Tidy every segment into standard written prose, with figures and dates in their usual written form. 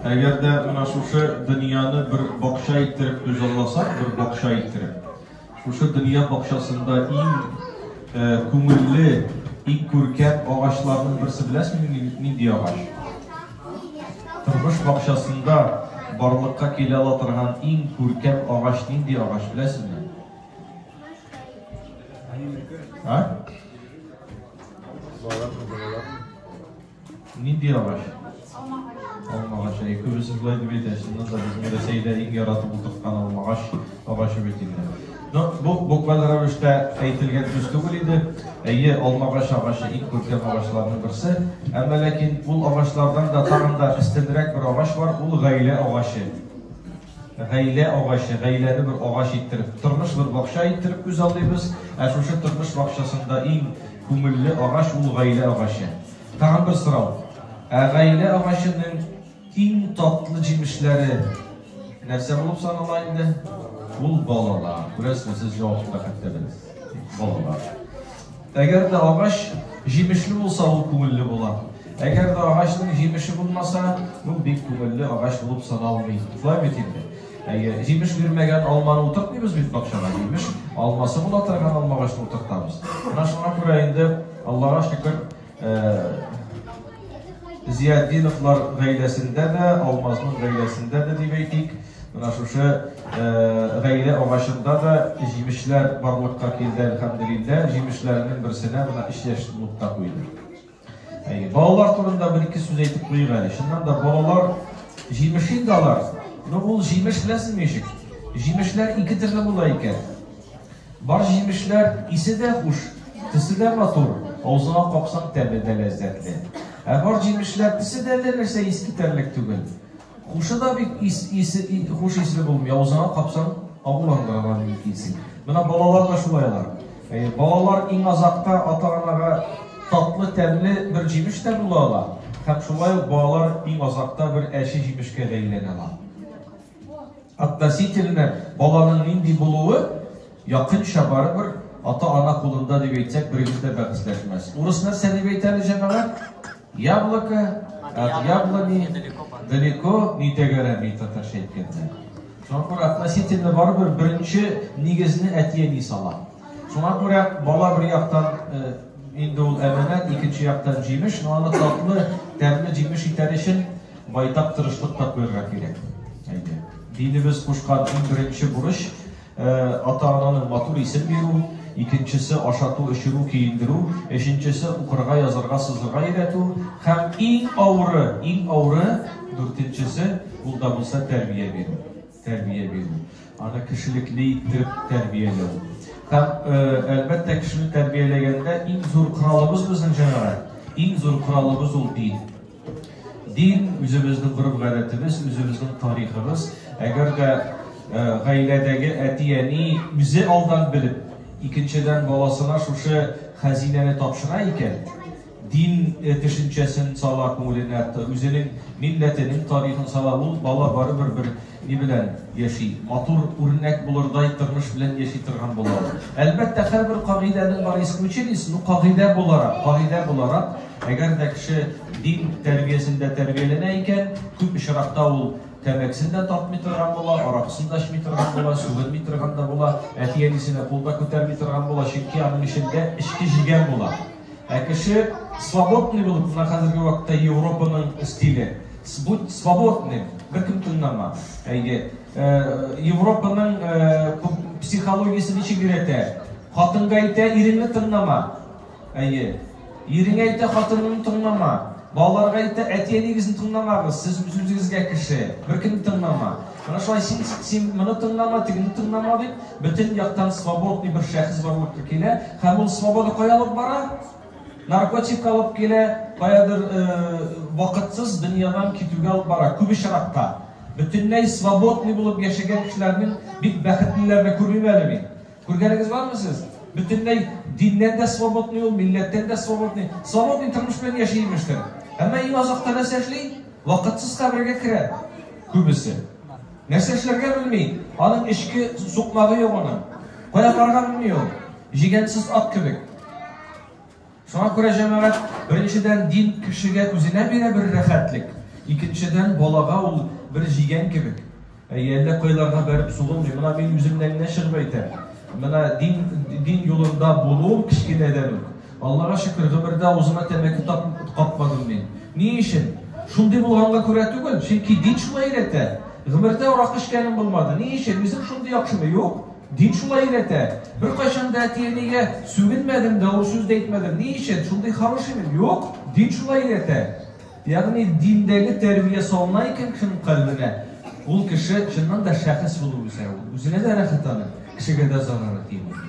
Eğer de mana şuşu dünyanı bir bakşa ittirip düzenlasak, bir bakşa ittirip. Şuşu dünya bakşasında en kumulli, en körkep ağaçlarının birisi bilesiniz nindi ağaç? Turmuş bakşasında barlıkka kele alatırgan en körkep ağaç nindi ağaç bilesiniz mi? Ha? Nindi ağaç? Alma ağaçı. Köbüsü bulaydı bir teşkinden da bizim Reseyde ilk yaratıp oturtkan alma ağaçı bitirdi. Bu kadar işte eğitilgen üstügülüydü. Alma ağaçı ilk körkep ağaçlarının birisi. Ama lakin bu ağaçlardan da tağında istendirek bir ağaç var. Bu gayle ağaçı. Gayle ağaçı, gayleni bir ağaç ittirip, turmuş bir bakşa ittirip güzelliyimiz. Şu turmuş bakşasında en kumulli ağaç bu gayle ağaçı. Tağın bir sırav. Gayle ağaçının en tatlı cimişleri nerse bulup sanalaydı? Bu balalar. Burası siz cevapta katlediniz. Balalar. Eğer de ağaç cimişli olsa o kumulli bular. Eğer de ağaçın cimişi bulmasa bu bir kumulli ağaç bulup sanalmayız. Fly bitirdi. Cimiş vermegen almanı oturtmayız biz bakşana cimiş. Alması bulatırgan alma ağaçını oturtamız. Buna şuna kurayında Allah'a şükür Ziyaddinovlar gaylesinde de, Almaz'ın gaylesinde de diyeydik. Buna şu gayle ağaçında da cimişler barlıkka keldi elhamdülillah. Cimişlerinin birisine buna işleşti mutlaka koydu. Balalar turunda bir iki söz aytıp koyuyor. Şundan da balalar cimişin de alar. Bu cimiş bilesin mi eşik? Cimişler iki türlü bulayken. Bar cimişler isi de hoş, tısı da motor. Ağzına kapsan tabi de lezzetli. Var cimişler tısı da denirse eski terlik tügül. Hoşu da bir hoş isli bulmuyor. Ağzına kapsan ağulandıran mümkünsin. Buna balalar da şulaylar. Balalar en azakta ata-anaga tatlı temli bir cimiş de bulaylar. Hem şulay balalar en azakta bir eşi cimişke deyleneler. Hatta sitiline balanın indi buluğu yakın şabarı bir ata-ana kulunda deyip etsek birimizde bakıslaşmaz. Orasına sen deyip eteli cemalar yablaka, yablani, далеко не тегереми татарша etkende. Şuna göre atlasitiline var birinci nigizini etiyeni sala. Şuna göre bala bir yaktan indi ol emanet, ikinci yaktan cimiş, ona tatlı, temli cimiş iterişin baytak tırışlık tatbırga gerek. Dinimiz kuşkan birinci buruş, ata-ananın matur isim veru, ikincisi aşatı ışırı kiyindiru, eşincisi ukurga yazırga sızırga iretu, hem en ağrı, dörtüncüsü bulda bulsa terbiye veru. Ana kişilikli ittirip terbiyeli ol. Hem elbette kişilik terbiyelegende en zor kralımız bizim cenara, en zor kralımız ol din. Din, özümüzün grup gayretimiz, özümüzün tarihimiz. Eğer de gayledeki etiyeni bizi aldan bilip, ikinciden babasına şu hazineni tapşıra iken, din düşüncesini sağlar kumulini etti, özünün milletinin tarihini sağlar, bala barı bir ne bilen yaşay, matur örnek bulur dayıttırmış bilen yaşaytırgan bular. Elbette her bir kagidenin var ismi için, bu kagide bularak, eğer de kişi din terbiyesinde terbiyeleneyken, tüm işarakta ol, temeksinde tatmitırgan bola, arabısında şmitırgan bola, sügünmitırgan da bola, etiyenisine kulda kötermitırgan bola, çünkü anın işinde işki jigen bola. Kişi svobodni bulup, buna hazırki vakıtta Avrupa'nın stili, svobodni, bir kim tınlama. Avrupa'nın psikolojisini içi girete, hatınga ite irini tınlama. Irine ite hatının tınlama. Bağlarga ite etiyeniğizin tınlamağız, siz müzünüzge kişi, bir kim tınlama. Bana şöyle sen bunu tınlama, tigini tınlama deyip, bütün yaktan svobodni bir şahıs varlık kele, hem o svobodu koyalıp bara, narkotik alıp kele, bayadır vakitsiz dünyadan kitüge alıp bara, kübü şarapta. Bütünley svobodni bulup yaşayan kişilerinin bir bakıtlilerine kuruymalı mı? Kurganınız var mı siz? Bütünley dinden de svobodni ol, milletten de svobodni. Svobodni tırmış bilen yaşaymıştır. Ama en azakta ne seçli? Vakitsiz kabrige kirer. Kübüsü. Ne seçlerge bilmeyin. Onun işki sokmağı yok onun. Koya parga bilmiyor. Jigensiz at kübük. Şuna göre cemaat, birinciden din kişiye özüne bir rahatlık. Икенчедән, балага ул бер җигән кебек. Әллә кайларга барып сугылмый. Менә мин үземнән генә чыгып әйтәм. Менә дин юлында булу кичкенәдән үк. Аллага шөкер, гомердә үземә тәмәке капмадым мин. Ни өчен? Шундый булганга күрә түгел, чөнки дин шулай өйрәтә. Гомердә урак эшкәнем булмады. Ни өчен? Үзем шундый яхшымы? Юк. Дин шулай өйрәтә. Бер кайчан да әтиенегә сүгенмәдем дә, ул сүз дә әйтмәдем. Ни өчен? Шундый хорошымы? Юк. Дин шулай өйрәтә. Ягъни диндәге тәрбия салына икән кешенең калбенә. Ул кеше чыннан да шәхес булу үсә. Үзенә дә рәхәт алыр, кешегә дә зарар тимәс.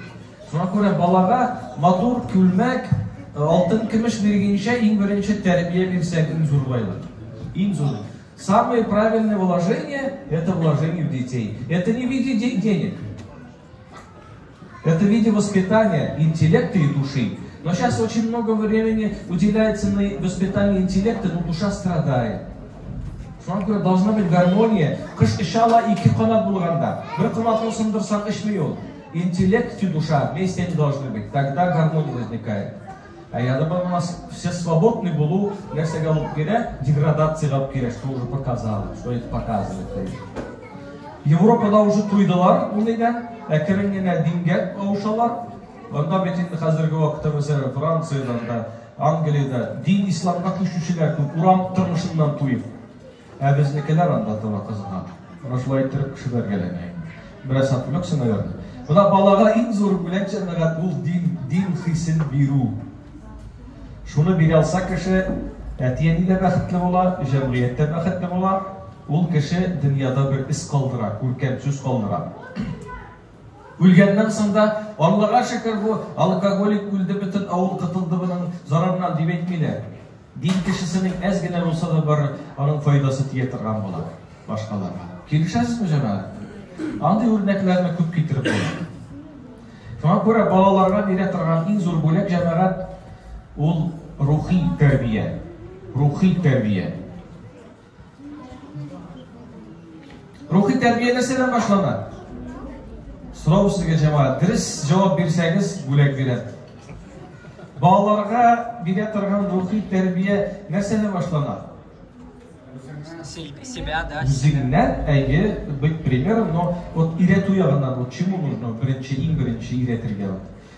Шуңа күрә балага матур күлмәк, алтын көмеш биргәнчә иң беренче тәрбия бирсәк иң зур байлык. Иң зур. Самое правильное вложение – это вложение в детей. Это не в виде денег. Это в виде воспитания интеллекта и души. Но сейчас очень много времени уделяется на воспитание интеллекта, но душа страдает. Шуңа должна быть гармония. Кыш ишала ике канат булганда. Бер канатны сындырсаң ишми ул. Интеллект и душа вместе они должны быть. Тогда гармония возникает. А я думаю, у нас все свободны булу, нәрсәгә алып килә, деградация алып килә, что уже показало, что это показывает. Европада уже туйдылар, улыйдан, әкрен генә дингә авышалар. Анда бит инде хәзерге вакытта мәсәлән Франциядә да, Англиядә дин исламга күчүчеләр күп, урам тормышыннан туйып. Ә безнекеләр анда тора кызган. Менә шулай итеп кешеләр гәләнә. Бераз атмаксың наверное. Бuna балага иң зур бүләк җәмәгать ул дин хисен бирү. Шуны бирә алса кеше әтияни дә бәхетле була, җәмгыятьтә бәхетле була. Ул кеше дөньяда бер ис калдыра, күркәм сүз калдыра. Үлгәннән соң да Аллага шөкер бу алкоголик үлде бөтен авыл кытылды буның зарарыннан дип әйтмиләр. Дин кешесенең әз генә булса да бар, аның файдасы тия торган була башкаларга. Килешәсезме җәмәгать? Андый үрнәкләрне күп китереп була. Шуңа күрә балаларга бирә торган иң зур бүләк җәмәгать ул рухи тәрбия. Рухи тәрбия. Рухи тәрбия нәрсәдән башлана? Сорау сезгә җәмәгать, дөрес җавап бирсәгез бүләк бирәм. Балаларга бирә торган рухи тәрбия нәрсәдән башлана? Себя, да. Үзеңнән, әйе, быть примером, но вот өйрәтү ягыннан, вот чему нужно беренче, иң беренче өйрәтергә.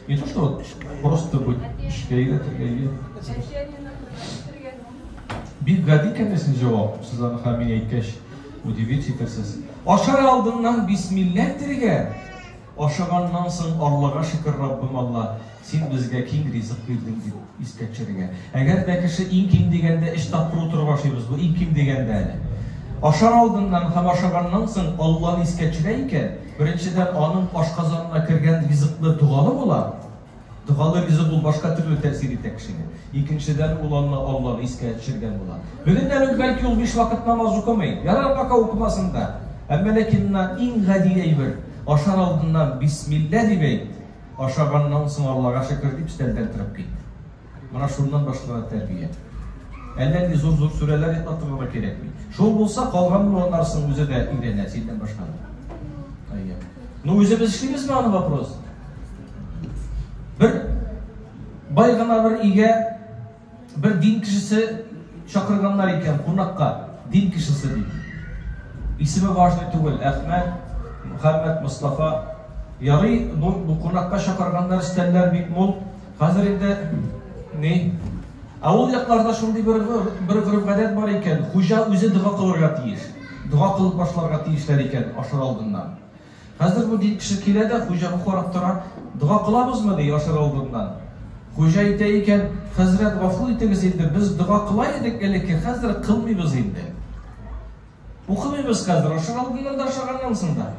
Не то, что вот просто быть эшкә өйрәтергә. Бик гади кенесен җавап, сез аны хәмин әйткәч, удивить итәсез. Ашар алдыннан бисмилlah диргә. Ашаганнан соң Аллага шөкер Раббым Алла, син безгә киң ризык бирдең дип искә төшерергә. Әгәр дә кеше иң киң дигәндә эш тапкыр утырып ашыйбыз, бу иң киң дигәндә әле. Ашар алдыннан һәм ашаганнан соң Алланы искә төшерә икән, беренчедән аның ашказанына кергән ризыклы дугалы була. Дугалы ризык ул башка төрле тәэсир итә кешегә. Икенчедән ул Алланы искә төшергән була. Бүгеннән үк бәлки ул 5 вакыт намаз укымый, ярарга укымасын да. Әмма ләкин иң гади әйбер, ашар алдыннан бисмилlah дип әйт. Ашаганнан соң Аллага шөкер дип стәлдән торып кит. Менә шуннан башлана тәрбия. Әллә ни зур сүрәләр итмәтергә кирәкми. Шул булса калган булганнарсын үзе дә өйрәнә синнән башка. Әйе. Ну үзебез эшлибезме аны вопрос? Бер бай гына бер игә бер дин кешесе чакырганнар икән кунакка, дин кешесе дип. Исеме важный түгел, Әхмәт, Мөхәммәд, Мустафа. Ярый, бу кунакка чакырганнар стәлләр бик мул. Хәзер инде не? Авыл якларда шундый бер гырыф гадәт бар икән, хуҗа үзе дуга кылырга тиеш. Дуга кылып башларга тиешләр икән ашар алдыннан. Хәзер бу дин кеше килә дә хуҗаны карап тора, дуга кылабызмы ди ашар алдыннан. Хуҗа әйтә икән, хәзрәт гафу итегез инде, без дуга кыла идек әле, хәзер кылмыйбыз инде. Укымыйбыз хәзер ашар алдыннан да ашаганнан соң да.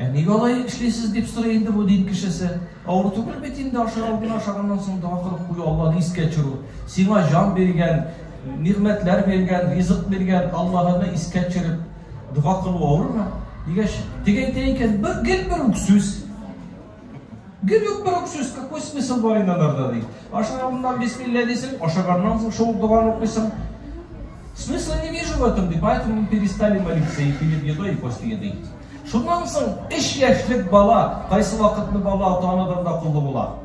Нигә алай эшлисез дип сорый инде бу дин кешесе. Авыр түгел бит инде ашар алдыннан ашаганнан соң дуга кылып кую, Алланы искә төшерү. Сиңа җан биргән, нигъмәтләр биргән, ризык биргән Аллаһны искә төшереп дуга кылу авырмы? Дигәч, теге әйтә икән, бер үксүз. Гел юк бер үксүз, какой смысл бар инде аларда ди. Ашар алдыннан бисмилlah дисең, ашаганнан соң шул дуганы укыйсың. Смысла не вижу в этом, поэтому мы перестали молиться и перед едой, и после еды. Шуннан соң 3 яшьлек бала, кайсы вакытны бала ата-анадан да кулы була.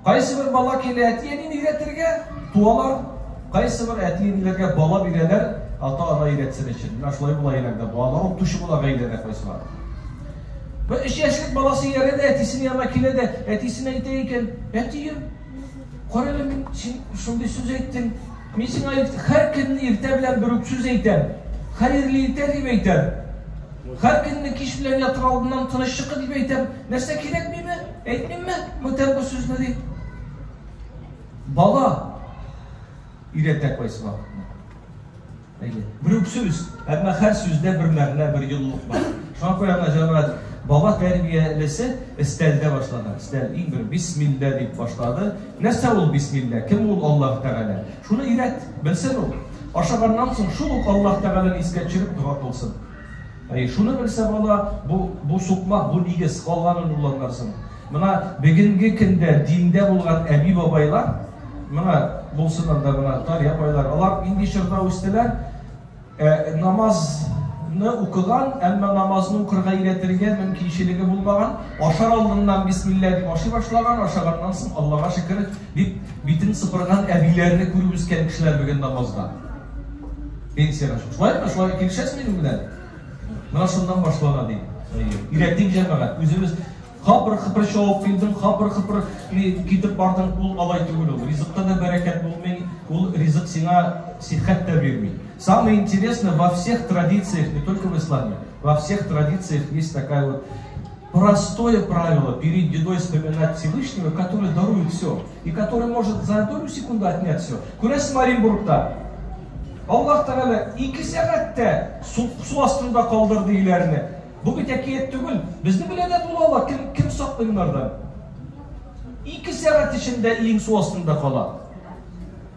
Кайсы бер бала килә әтиәнин өйрәтергә, туалар, кайсы бер әтиәнләргә бала бирәләр, ата-ана үйретсен үшін. Мына шулай булайрак да бала октушы була гайлене койсула. Бу 3 яшьлек баласы ярады, әтисенең янына килә дә, әтисенә әйтә икән: "Әтием, кара әле мин син шундый сүз әйттең. Мин сиңа һәр көнне иртә белән бер үк сүз әйтәм. Хәерле иртә дип әйтәм. Һәр көнне кич белән ятыр алдыннан тыныч чыкы дип әйтәм. Нәрсә кирәк миме? Әйтмимме? Бүтән бу сүзне ди." Бала үйрәтә койсы вакытны. Бер үк сүз, әмма һәр сүздә бер мәгънә, бер юллык бар. Шуңа күрә менә җәмәгать бала тәрбиялесе истәлдә башлады. Истәл иң бер бисмилла дип башлады. Нәрсә ул бисмилла? Кем ул Аллаһ Тәгалә? Шуны өйрәт, белсен ул. Ашаганнан соң шул ук Аллаһ Тәгаләне искә төшереп дуа кылсын. Шуны белсә бала, бу сукмак, бу нигез калганын улланырсың. Менә бүгенге көндә диндә булган әби бабайлар, менә булсын анда менә тария байлар, алар инде чорда үстеләр, намазны укыган, әмма намазны укырга өйрәтергә мөмкинчелеге булмаган, ашар алдыннан бисмилла дип ашый башлаган, ашаганнан соң Аллаһка шөкер дип битен сыпырган әбиләрне күреп үскән кешеләр бүген намазда. Пенсияга шулаймы? Шулай килешәсезме минем белән? Менә шундан башлана ди. Өйрәтик җәмәгать. Үзебез хапыр-хыпыр чавап бирдем, хапыр-хыпыр китеп бардың, ул алай түгел ул. Ризыкта да бәрәкәт булмый, ул ризык сиңа сихәт тә бирми. Самое интересное, во всех традициях, не только в исламе, во всех традициях есть такая вот простое правило перед едой вспоминать Всевышнего, который дарует все, и который может за долю секунды отнять все. Күрәсез Оренбургта Аллаһ Тәгалә 2 сәгатьтә су астында калдырды өйләрне. Бу бит әкият түгел. Безне беләдә була, кем саклый монардан? 2 сәгать эчендә иң су астында кала.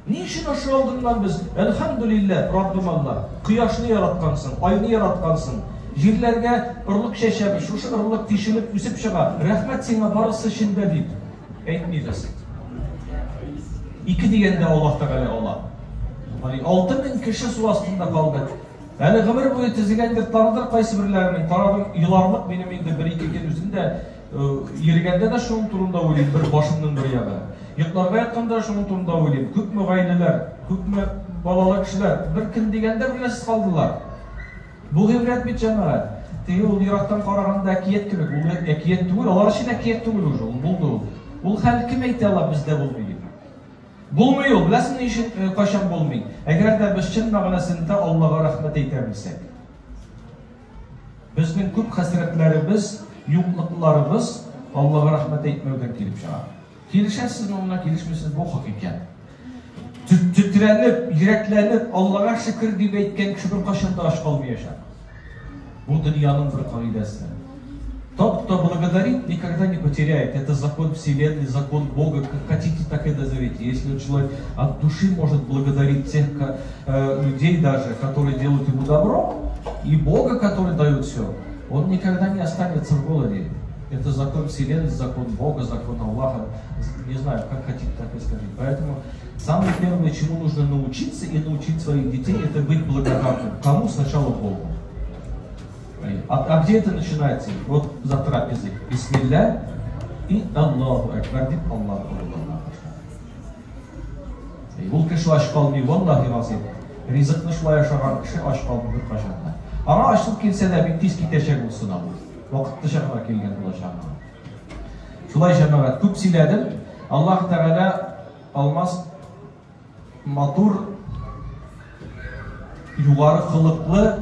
Ни өчен ашы алдыннан без, әлхәмдүлилләh, Раббым Алла, кояшны яраткансың, айны яраткансың, җирләргә ырлык чәчәбез, шушы ырлык тишелеп үсеп чыга. Рәхмәт сиңа барысы өчен дә дип әйтмибез. 2 дигәндә Аллаһ Тәгалә ала. 6000 кеше су астында калды. Әле гомер буе тезгәндер таныдыр кайсы бирләренең, карадым, еларлык минем инде 1-2 көн үзендә йөргәндә дә шуның турында уйлыйм, бер башымның бер ягы. Йокларга ятканда шуның турында уйлыйм. Күпме гаиләләр, күпме балалы кешеләр бер көн дигәндә беләсез калдылар. Бу гыйбрәт бит җәмәгать. Теге ул ерактан караганда әкият кебек, ул әкият түгел, алар өчен әкият түгел ул, булды ул. Ул хәл кем әйтә ала, бездә булмый. Булмый ул, беләсез ни өчен кайчан булмый? Әгәр дә без чын мәгънәсендә Аллаһка рәхмәт әйтә белсәк. Безнең күп хәсрәтләребез, юклыкларыбыз Аллаһка рәхмәт әйтмәүдән килеп чыга. Килешәсезме, моңа килешмисез, бу хакыйкать. Титрәнеп, йөрәкләнеп, Аллаһка шөкер дип әйткән кеше бер кайчан да аш калмаячак. Бу дөньяның бер кагыйдәсе. Тот, кто благодарит, никогда не потеряет. Это закон Вселенной, закон Бога. Как хотите, так и назовите. Если человек от души может благодарить тех людей даже, которые делают ему добро, и Бога, который дает все, он никогда не останется в голоде. Это закон Вселенной, закон Бога, закон Аллаха. Не знаю, как хотите, так и скажите. Поэтому самое первое, чему нужно научиться и научить своих детей, это быть благодарным. Кому? Сначала Богу. А где это начинается? Вот за трапезой. Бисмилля и Аллаху Акбар дип Аллаһ Аллаһ. Ул кеше аш калмый, валлаһи разый. Ризыкны шулай ашаган кеше аш калмый бер кайчан. Аңа ачлык килсә дә бик тиз китәчәк булсын ул. Вакытлы чакка килгән булачак. Шулай җәмәгать, күп сөйләдем. Аллаһ Тәгалә алмас матур, югары хылыклы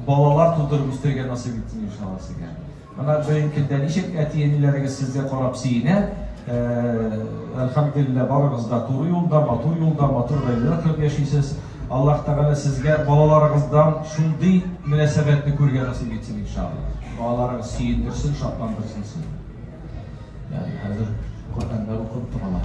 балалар тудырып үстергән насыйп итсен иншалла сезгә. Менә бөек көндә ничек әти-әниләрегез сезгә карап сөенә. Әлхәмдүлилләh, барыгыз да туры юлда, матур гаиләдә кырып яшисез. Аллаһ Тәгалә сезгә балаларыгыздан шундый мөнәсәбәтне күргән насыйп итсен иншалла. Балаларыгыз сөендерсен, шатландырсын сезне. Yani hazır Kur'an'da okup duralım.